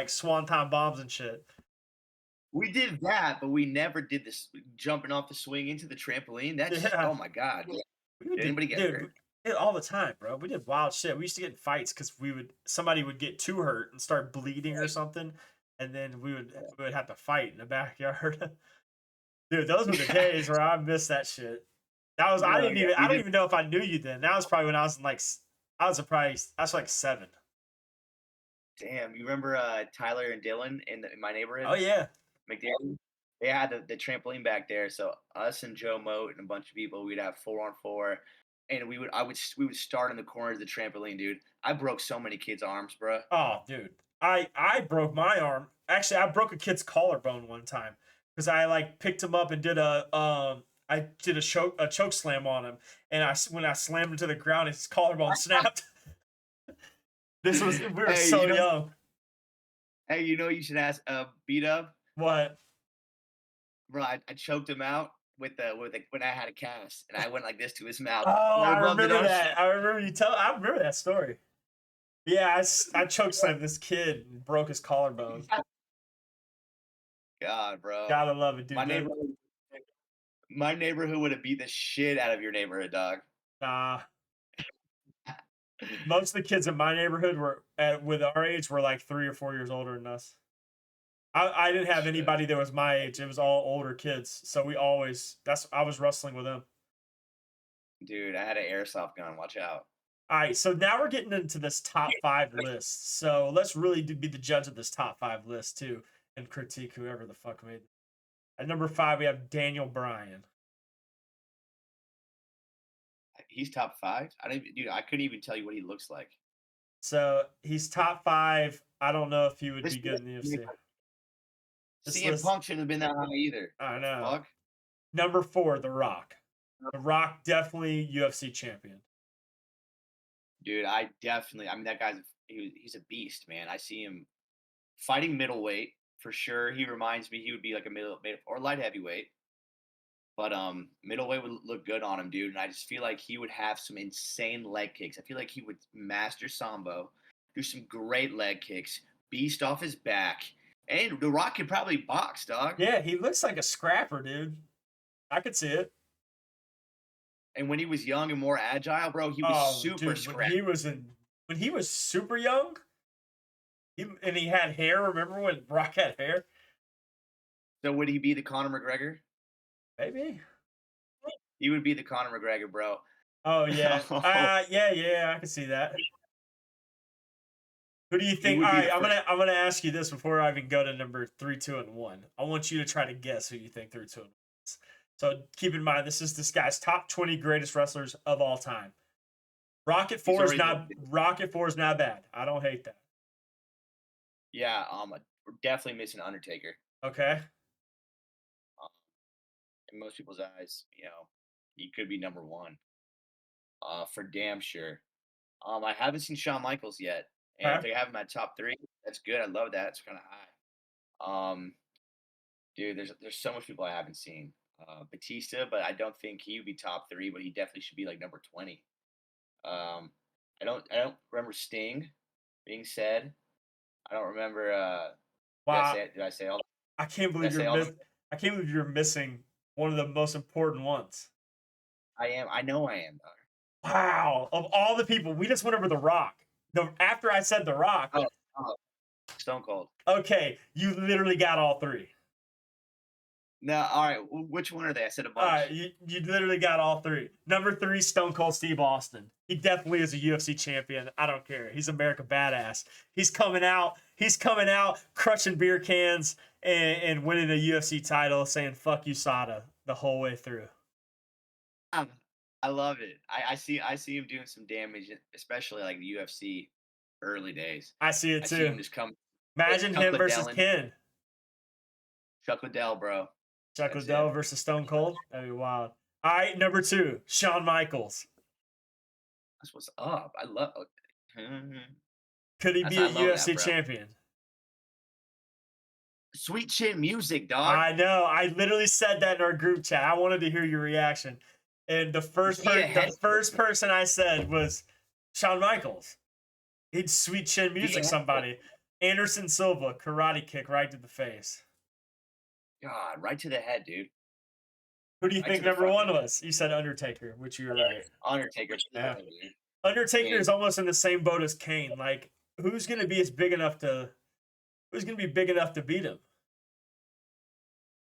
swanton bombs and shit. We did that, but we never did this jumping off the swing into the trampoline. That's oh my God. Did anybody get hurt? We did all the time, bro. We did wild shit. We used to get in fights because somebody would get too hurt and start bleeding or something, and then we would have to fight in the backyard. Dude, those were the days where I missed that shit. That was I don't even know if I knew you then. That was probably when I was like 7. Damn, you remember Tyler and Dylan in my neighborhood? Oh yeah. McDaniel? They had the trampoline back there, so us and Joe Moat and a bunch of people, we'd have 4-on-4, and we would start in the corners of the trampoline, dude. I broke so many kids' arms, bro. Oh, dude, I broke my arm. Actually, I broke a kid's collarbone one time because I like picked him up and did a choke slam on him, and when I slammed him to the ground, his collarbone snapped. We were so young. Hey, you know you should ask beat up. What? Bro, I choked him out with when I had a cast, and I went like this to his mouth. Oh, I remember that. I remember that story. Yeah, I choke slammed this kid and broke his collarbone. God, bro. Gotta love it, dude. My neighborhood would have beat the shit out of your neighborhood, dog. Nah. Most of the kids in my neighborhood with our age were like 3 or 4 years older than us. I didn't have Shit. anybody that was my age. It was all older kids. So I was wrestling with them. Dude, I had an airsoft gun. Watch out. All right, so now we're getting into this top 5 list. So let's really be the judge of this top 5 list too, and critique whoever the fuck made it. At number 5, we have Daniel Bryan. He's top 5. Dude. I couldn't even tell you what he looks like. So he's top 5. I don't know if he would This be good in the UFC. CM Punk shouldn't have been that high either. I know. Fuck. Number 4, The Rock. The Rock, definitely UFC champion. Dude, I mean, that guy's he's a beast, man. I see him fighting middleweight for sure. He reminds me he would be like a middle or light heavyweight. But middleweight would look good on him, dude. And I just feel like he would have some insane leg kicks. I feel like he would master sambo, do some great leg kicks, beast off his back. And The Rock could probably box, dog. Yeah, he looks like a scrapper, dude. I could see it. And when he was young and more agile, bro, he was super scrappy. When he was super young, he had hair. Remember when Brock had hair? So would he be the Conor McGregor? Maybe. He would be the Conor McGregor, bro. Oh yeah. Yeah, I can see that. Who do you think? All right, I'm gonna ask you this before I even go to number 3, 2, and 1. I want you to try to guess who you think 3, 2, and 1 is. So keep in mind, this is this guy's top 20 greatest wrestlers of all time. Rocket 4 is not bad. I don't hate that. Yeah, we're definitely missing Undertaker. Okay. In most people's eyes, he could be number 1. For damn sure. I haven't seen Shawn Michaels yet, and if they have him at top 3, that's good. I love that. It's kind of high. Dude, there's so much people I haven't seen. Batista, but I don't think he would be top 3, but he definitely should be like number 20. I don't remember Sting being said. I don't remember. Wow. Did I say all? I can't believe you're missing one of the most important ones. I am. I know I am. Wow. Of all the people, we just went over The Rock. After I said The Rock. Oh, Stone Cold. Okay, you literally got all 3. No, all right. Which one are they? I said a bunch. All right, you literally got all 3. Number 3, Stone Cold Steve Austin. He definitely is a UFC champion. I don't care. He's America badass. He's coming out, crushing beer cans and winning a UFC title, saying "fuck you, Sada" the whole way through. I love it. I see him doing some damage, especially like the UFC early days. I see it too. I see him just come. Imagine him versus Ken. Chuck Liddell, bro. Chuck Liddell versus Stone Cold. That'd be wild. All right, number 2, Shawn Michaels. That's what's up. I love. Could he be a UFC champion? Sweet chin music, dog. I know. I literally said that in our group chat. I wanted to hear your reaction. And the first person I said was Shawn Michaels. He'd sweet chin music somebody. Anderson Silva, karate kick right to the face. God, right to the head, dude. Who do you think number 1 was? You said Undertaker, which you're right. Undertaker. Yeah. Undertaker is almost in the same boat as Kane. Like, who's gonna be big enough to beat him?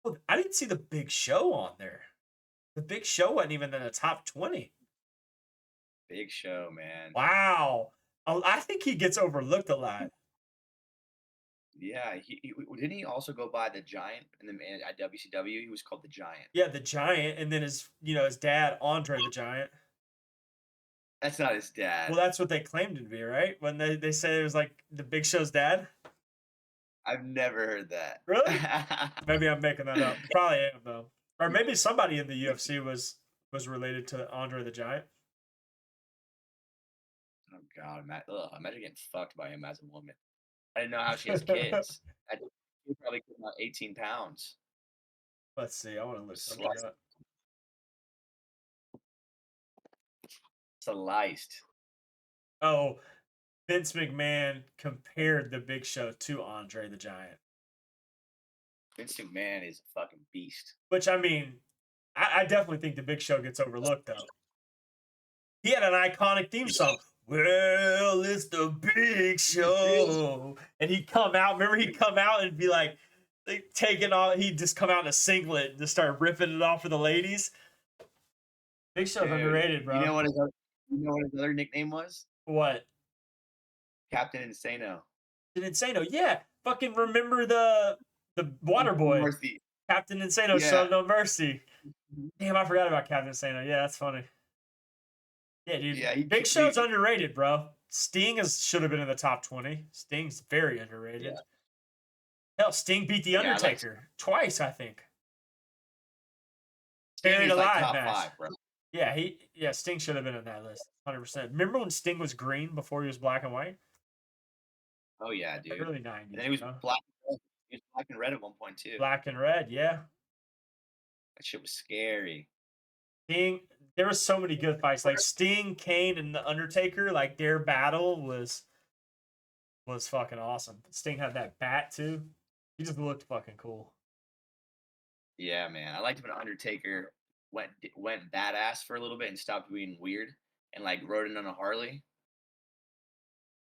Oh, I didn't see the Big Show on there. The Big Show wasn't even in the top 20. Big Show, man. Wow. I think he gets overlooked a lot. Yeah, didn't he also go by the Giant at WCW? He was called the Giant. Yeah, the Giant, and then his dad, Andre the Giant. That's not his dad. Well, that's what they claimed it to be, right? When they say it was like the Big Show's dad. I've never heard that. Really? Maybe I'm making that up. Probably am though. Or maybe somebody in the UFC was related to Andre the Giant. Oh God, imagine getting fucked by him as a woman. I didn't know how she has kids. I think she probably could about 18 pounds. Let's see. I want to look something up. Sliced. Oh, Vince McMahon compared the Big Show to Andre the Giant. Vince McMahon is a fucking beast. Which, I mean, I definitely think the Big Show gets overlooked, though. He had an iconic theme song. well, it's the big show. And he'd come out. Remember, he'd come out and be like taking off. He'd just come out in a singlet and just start ripping it off for the ladies. Big Show's underrated, bro. You know what his other nickname was? What? Captain Insano. Insano, yeah. Fucking remember the water boy. Mercy. Captain Insano, show no mercy. Damn, I forgot about Captain Insano. Yeah, that's funny. Yeah, dude. Yeah, Big Show's underrated, bro. Sting should have been in the top 20. Sting's very underrated. Yeah. Hell, Sting beat The Undertaker twice, I think. Buried alive top match. 5, bro. Yeah, Sting should have been in that list, 100%. Remember when Sting was green before he was black and white? Oh yeah, dude. Early 90s. And then he was black. He was black and red at one point too. Black and red, yeah. That shit was scary. Sting, there were so many good fights. Like Sting, Kane, and The Undertaker, like their battle was fucking awesome. Sting had that bat too. He just looked fucking cool. Yeah, man. I liked when Undertaker went badass for a little bit and stopped being weird and like rode in on a Harley.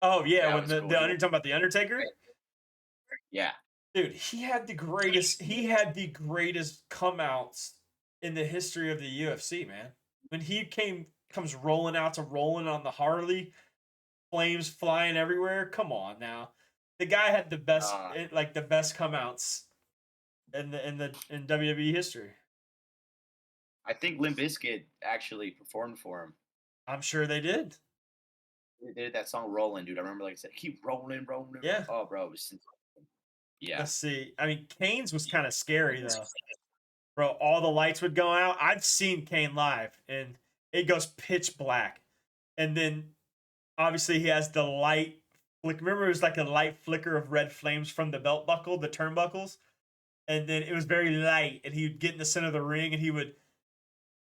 Oh yeah, when cool. You're talking about The Undertaker? Yeah. Dude, he had the greatest come outs in the history of the UFC, man. When he comes rolling on the Harley, flames flying everywhere. Come on now. The guy had the best the best come outs in WWE history. I think Limp Bizkit actually performed for him. I'm sure they did. They did that song "Rolling," dude. I remember, like I said, keep rolling. Yeah. Oh, bro, it was. Yeah. Let's see. I mean, Kane's was kind of scary though, bro. All the lights would go out. I've seen Kane live, and it goes pitch black, and then obviously he has the light. Like, remember, it was like a light flicker of red flames from the belt buckle, the turnbuckles, and then it was very light, and he would get in the center of the ring, and he would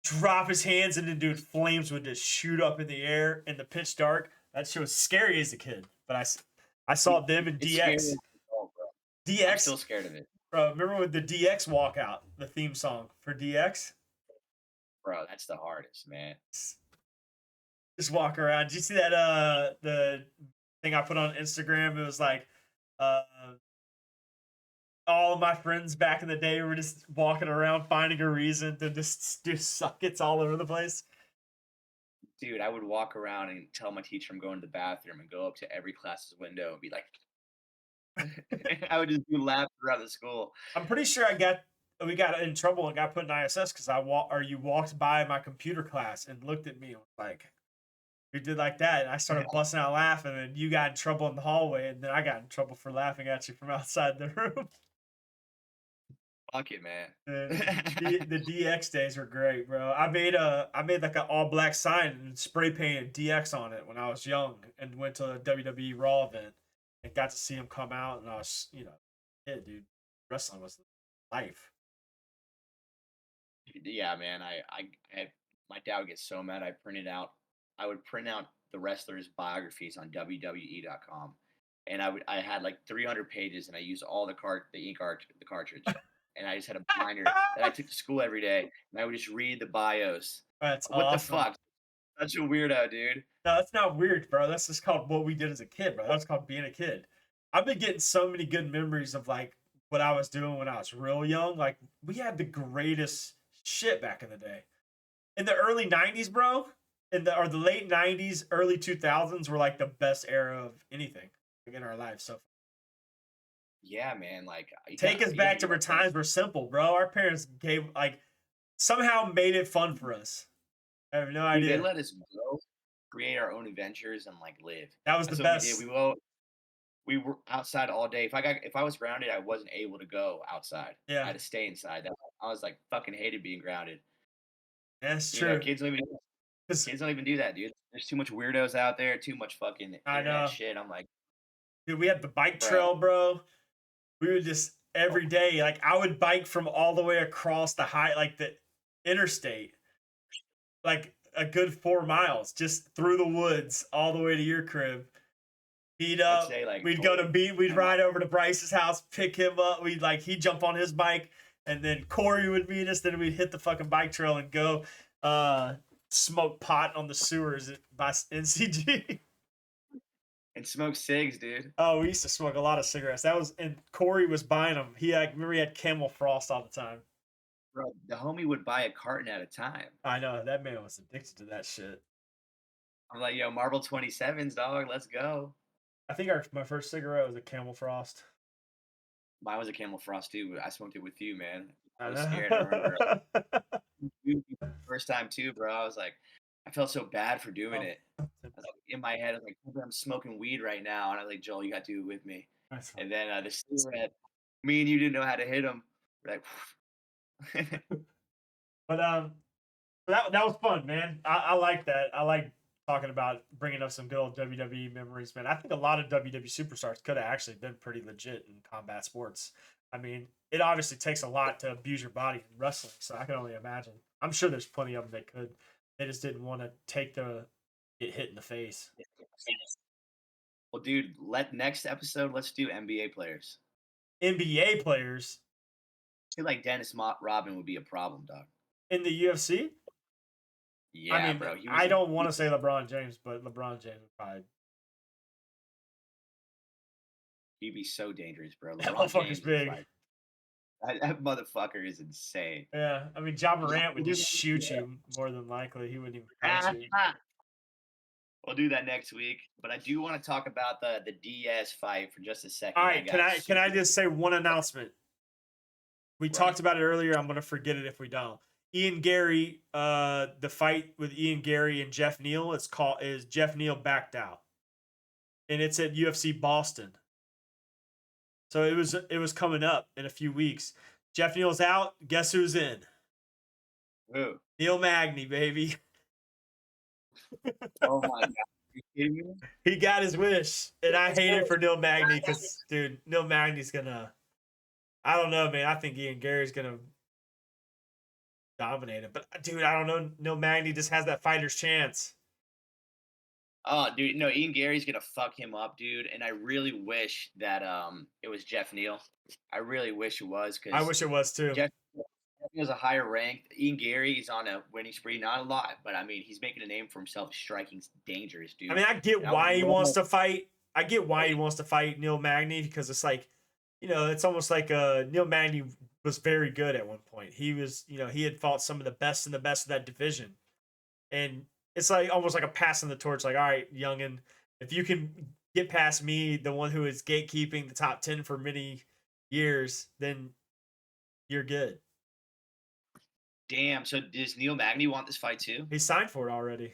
drop his hands, and then dude, flames would just shoot up in the air in the pitch dark. That shit was scary as a kid, but I saw them in DX. DX. I'm still scared of it. Bro, remember with the DX walkout, the theme song for DX? Bro, that's the hardest, man. Just walk around. Did you see that the thing I put on Instagram? It was like all of my friends back in the day were just walking around finding a reason to just do suckets all over the place. Dude, I would walk around and tell my teacher I'm going to the bathroom and go up to every class's window and be like, I would just do laps around the school. I'm pretty sure we got in trouble and got put in ISS because you walked by my computer class and looked at me and was like, you did like that, and I started busting out laughing, and you got in trouble in the hallway, and then I got in trouble for laughing at you from outside the room. Fuck it, man. The DX days were great, bro. I made like an all black sign and spray painted DX on it when I was young, and went to a WWE Raw event and got to see him come out, and I was, yeah, dude, wrestling was life. Yeah, man. My dad would get so mad. I would print out the wrestlers' biographies on WWE.com, and I had like 300 pages, and I used all the ink the cartridge, and I just had a binder that I took to school every day, and I would just read the bios. That's what awesome. The fuck? Such a weirdo, dude. No, that's not weird, bro. That's just called what we did as a kid, bro. That's called being a kid. I've been getting so many good memories of like what I was doing when I was real young. Like, we had the greatest shit back in the day. In the early 90s, bro, or the late 90s, early 2000s were like the best era of anything in our lives so far. Yeah, man. Like, take us back to where times were simple, bro. Our parents somehow made it fun for us. I have no idea. They let us go, create our own adventures, and like live. That's the best. We were outside all day. If I was grounded, I wasn't able to go outside. Yeah. I had to stay inside. I was like fucking hated being grounded. That's true. Kids don't even do that, dude. There's too much weirdos out there. Too much fucking internet shit. I'm like, dude, we had the bike trail, bro. We would just every day, like I would bike from all the way across the the interstate, like a good 4 miles, just through the woods, all the way to your crib. Beat up. We'd go to we'd ride over to Bryce's house, pick him up. He'd jump on his bike, and then Corey would meet us. Then we'd hit the fucking bike trail and go. smoke pot on the sewers by NCG. And smoke cigs, dude. Oh, we used to smoke a lot of cigarettes. That was, and Corey was buying them. Remember he had Camel Frost all the time. Bro, the homie would buy a carton at a time. I know that man was addicted to that shit. I'm like, yo, Marble 27s, dog. Let's go. I think my first cigarette was a Camel Frost. Mine was a Camel Frost too. I smoked it with you, man. I was I scared. I remember know. first time too, bro. I was like, I felt so bad for doing it. I was like, in my head, I was like, I'm smoking weed right now, and I was like, Joel, you got to do it with me. That's fine. And then the cigarette, me and you didn't know how to hit them. We're like, But that was fun, man. I like that. I like talking about bringing up some good old WWE memories, man. I think a lot of WWE superstars could have actually been pretty legit in combat sports. I mean, it obviously takes a lot to abuse your body in wrestling, so I can only imagine. I'm sure there's plenty of them that could. They just didn't want to get hit in the face. well, dude, next episode, let's do NBA players. NBA players I feel like Dennis Rodman would be a problem, dog. in the UFC? Yeah, I mean, bro. I don't want to say LeBron James, but LeBron James would probably. He'd be so dangerous, bro. That LeBron motherfucker's James big. that motherfucker is insane. Yeah, I mean, Ja Morant would just shoot you more than likely. He wouldn't even punch you. We'll do that next week. But I do want to talk about the Diaz fight for just a second. All right, can I just say one announcement? We talked about it earlier. I'm gonna forget it if we don't. Ian Gary, the fight with Ian Gary and Jeff Neal, is Jeff Neal backed out, and it's at UFC Boston. So it was coming up in a few weeks. Jeff Neal's out. Guess who's in? Who? Neil Magny, baby. Oh my god. Are you kidding me? He got his wish. And I hate it for Neil Magny because, dude, Neil Magny's gonna, I don't know, man. I think Ian Gary's gonna dominate him. But dude, I don't know. Neil Magny just has that fighter's chance. Oh, dude, no, Ian Gary's gonna fuck him up, dude. And I really wish that it was Jeff Neal. I really wish it was, because I wish it was too. Jeff Neal's a higher ranked. Ian Gary is on a winning spree, not a lot, but I mean he's making a name for himself. Striking's dangerous, dude. I mean, I get why he wants to fight. I get why he wants to fight Neil Magny, because it's like, it's almost like Neil Magny was very good at one point. He was, he had fought some of the best of that division. And it's like almost like a passing the torch, like, all right, youngin, if you can get past me, the one who is gatekeeping the top 10 for many years, then you're good. Damn, so does Neil Magny want this fight too? He signed for it already.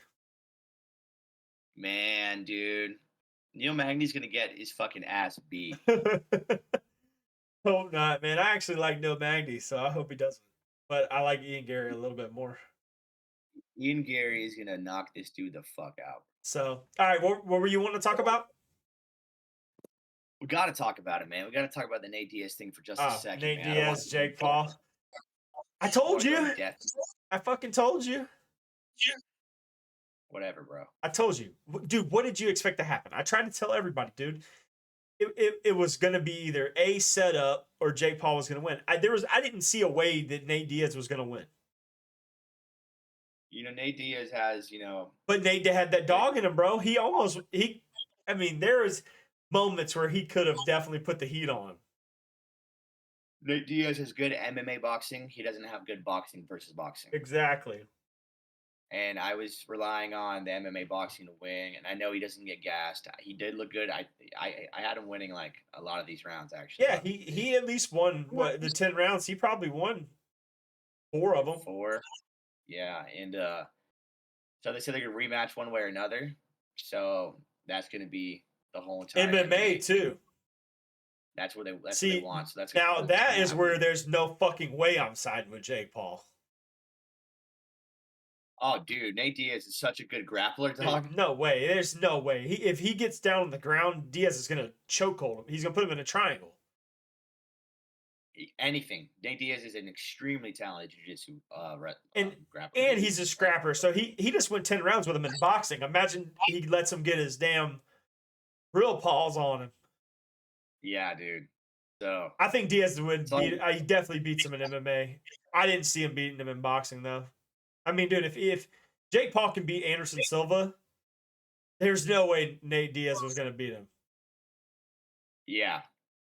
Man, dude. Neil Magny's gonna get his fucking ass beat. Hope not, man. I actually like Neil Magny, so I hope he doesn't. But I like Ian Gary a little bit more. Ian Gary is gonna knock this dude the fuck out. So, all right, what were you wanting to talk about? We got to talk about it, man. We got to talk about the Nate Diaz thing for just a second. Nate man. Diaz, Jake Paul. I told you. I fucking told you. Whatever, bro. I told you. Dude, what did you expect to happen? I tried to tell everybody, dude. It was going to be either a setup or Jake Paul was going to win. I didn't see a way that Nate Diaz was going to win. Nate Diaz has, But Nate had that dog in him, bro. I mean, there was moments where he could have definitely put the heat on him. Nate Diaz has good MMA boxing. He doesn't have good boxing versus boxing. Exactly. And I was relying on the MMA boxing to win, and I know he doesn't get gassed. He did look good. I had him winning like a lot of these rounds, actually. Yeah, he at least won the 10 rounds. He probably won 4 of them. 4. Yeah, and so they said they're gonna rematch one way or another. So that's gonna be the whole entire MMA too. That's what they want. So that's now that is where there's no fucking way I'm siding with Jake Paul. Oh, dude, Nate Diaz is such a good grappler, dog. No way. There's no way. If he gets down on the ground, Diaz is gonna chokehold him. He's gonna put him in a triangle. Anything. Nate Diaz is an extremely talented jiu-jitsu grappler. And he's a scrapper. So he just went 10 rounds with him in boxing. Imagine he lets him get his damn real paws on him. Yeah, dude. So I think Diaz would he definitely beats him in MMA. I didn't see him beating him in boxing though. I mean, dude, if Jake Paul can beat Anderson Silva, there's no way Nate Diaz was going to beat him. Yeah.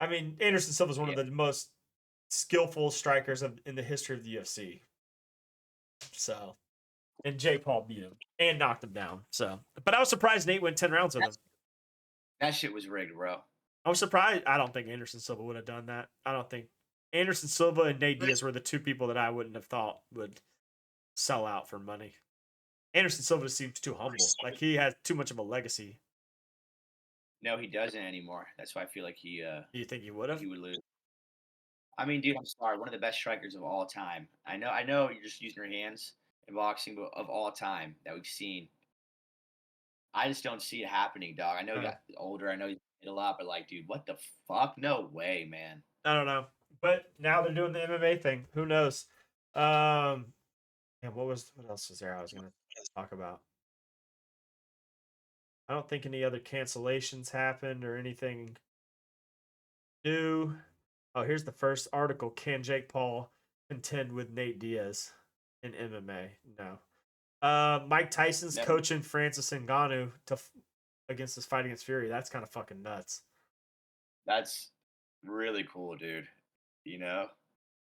I mean, Anderson Silva is one of Yeah. the most skillful strikers in the history of the UFC. So, and Jake Paul beat him and knocked him down. So, but I was surprised Nate went 10 rounds with him. That shit was rigged, bro. I was surprised. I don't think Anderson Silva would have done that. I don't think Anderson Silva and Nate Diaz were the two people that I wouldn't have thought would sell out for money. Anderson Silva seems too humble. Like he has too much of a legacy. No, he doesn't anymore. That's why I feel like Do you think he would have? he would lose. I mean, dude, I'm sorry. One of the best strikers of all time. I know you're just using your hands in boxing, but of all time that we've seen, I just don't see it happening, dog. I know he got older. I know he hit a lot, but like, dude, what the fuck? No way, man. I don't know. But now they're doing the MMA thing. Who knows? And what else was there I was gonna talk about? I don't think any other cancellations happened or anything new. Oh, here's the first article. Can Jake Paul contend with Nate Diaz in MMA? No. Mike Tyson's Never. coaching Francis Ngannou against his fight against Fury. That's kind of fucking nuts. That's really cool, dude. You know?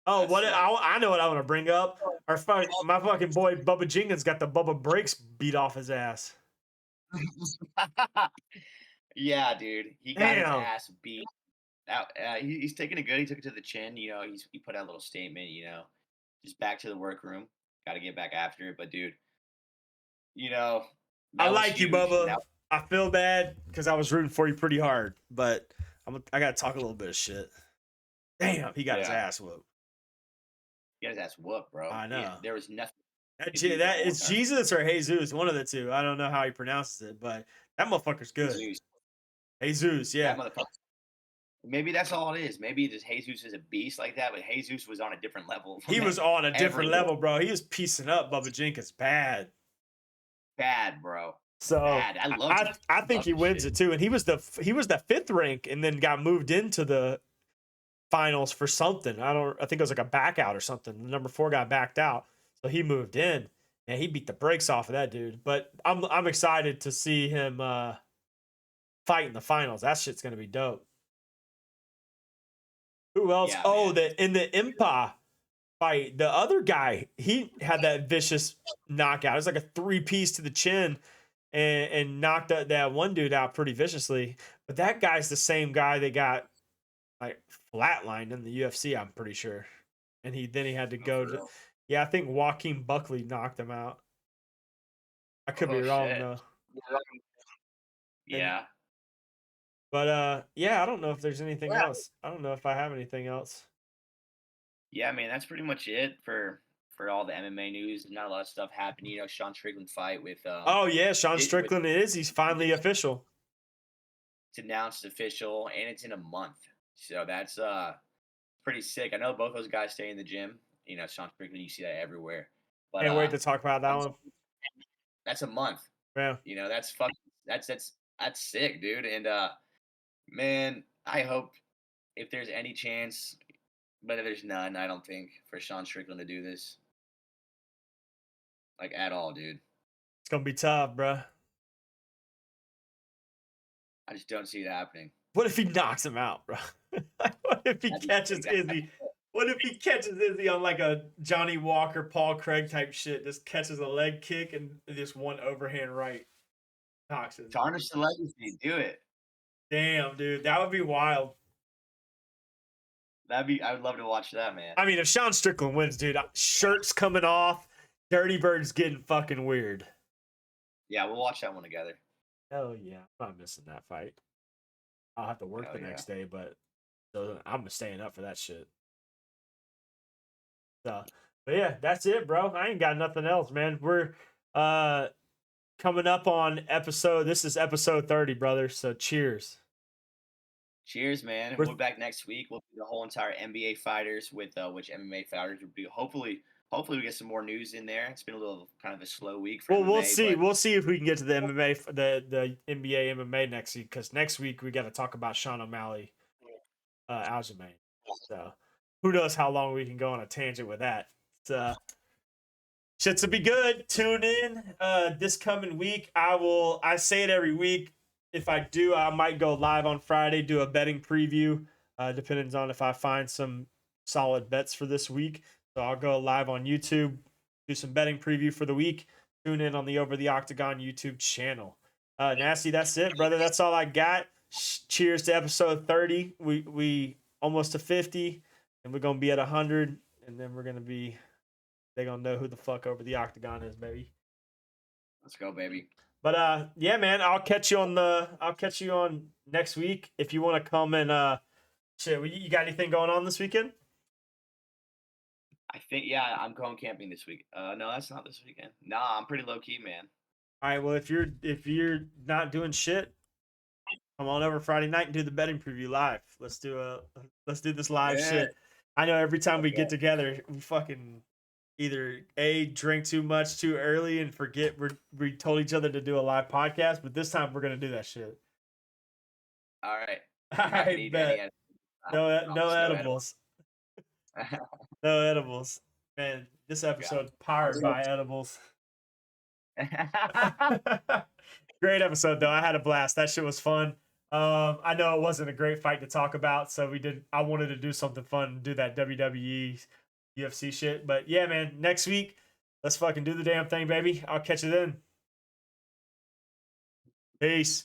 Oh, That's what sick. I know what I want to bring up. My fucking boy Bubba Jenkins got the Bubba Breaks beat off his ass. Yeah, dude. He got his Damn. ass beat. Out. He's taking it good. He took it to the chin. You know, he put out a little statement. You know, just back to the workroom. Got to get back after it. But dude, you know, I that was like you, huge. Bubba. That- I feel bad because I was rooting for you pretty hard, but I got to talk a little bit of shit. Damn, he got his ass whooped. He got his ass whooped, bro. I know. There was nothing. That is Jesus or Jesus, one of the two. I don't know how he pronounces it, but that motherfucker's good. Jesus, yeah. That motherfucker. Maybe that's all it is. Maybe just Jesus is a beast like that, but Jesus was on a different level. He was on a different level, bro. He was piecing up Bubba Jenkins bad. Bad, bro. So bad. I think he wins it too. And he was the 5th rank and then got moved into the finals for something. I think it was like a back out or something. The number 4 got backed out. So he moved in and he beat the brakes off of that dude. But I'm excited to see him fight in the finals. That shit's gonna be dope. Who else? Yeah, in the Impa fight, the other guy, he had that vicious knockout. It was like a 3-piece to the chin and knocked that one dude out pretty viciously. But that guy's the same guy that got like flatlined in the UFC, I'm pretty sure. And he had to go to I think Joaquin Buckley knocked him out. I could be wrong though. Yeah. But I don't know if there's anything else. I don't know if I have anything else. Yeah, man, that's pretty much it for all the MMA news. There's not a lot of stuff happening. You know, Sean Strickland fight with oh yeah, Sean Strickland he's finally official. It's announced official and it's in a month. So that's pretty sick. I know both those guys stay in the gym. You know, Sean Strickland, you see that everywhere. But can't wait to talk about that one. That's a month. Yeah. You know, that's sick, dude. And man, I hope if there's any chance, but there's none, I don't think, for Sean Strickland to do this. Like at all, dude. It's gonna be tough, bro. I just don't see it happening. What if he knocks him out, bro? What if he catches Izzy? What if he catches Izzy on like a Johnny Walker, Paul Craig type shit? Just catches a leg kick and just one overhand right. Knocks it. Tarnish the legacy. Do it. Damn, dude. That would be wild. I would love to watch that, man. I mean, if Sean Strickland wins, dude, shirts coming off, Dirty Bird's getting fucking weird. Yeah, we'll watch that one together. Hell yeah. I'm not missing that fight. I'll have to work the next day, but I'm staying up for that shit. So, but yeah, that's it, bro. I ain't got nothing else, man. We're coming up on this is episode 30, brother. So cheers. Cheers, man. We'll be back next week. We'll do the whole entire NBA fighters with which MMA fighters would be. Hopefully we get some more news in there. It's been a little kind of a slow week for MMA, we'll see. We'll see if we can get to the MMA, the NBA MMA next week, because next week we got to talk about Sean O'Malley, Aljamain. So who knows how long we can go on a tangent with that. Shits will be good. Tune in this coming week. I say it every week. If I do, I might go live on Friday, do a betting preview. Depends on if I find some solid bets for this week. So I'll go live on YouTube, do some betting preview for the week. Tune in on the Over the Octagon YouTube channel. Nasty, that's it, brother. That's all I got. Cheers to episode 30. We almost to 50, and we're gonna be at 100, and then we're gonna be. They're gonna know who the fuck Over the Octagon is, baby. Let's go, baby. But yeah, man, I'll catch you on next week if you want to come and shit. You got anything going on this weekend? I think I'm going camping this week. No, that's not this weekend. Nah, I'm pretty low key, man. All right, well if you're not doing shit, come on over Friday night and do the betting preview live. Let's do this live shit. I know every time we get together, we fucking either drink too much too early and forget we told each other to do a live podcast, but this time we're gonna do that shit. All right. I bet. No edibles. No edibles. Man, this episode powered by edibles. Great episode though. I had a blast. That shit was fun. I know it wasn't a great fight to talk about, so I wanted to do something fun, do that WWE UFC shit. But yeah, man, next week, let's fucking do the damn thing, baby. I'll catch you then. Peace.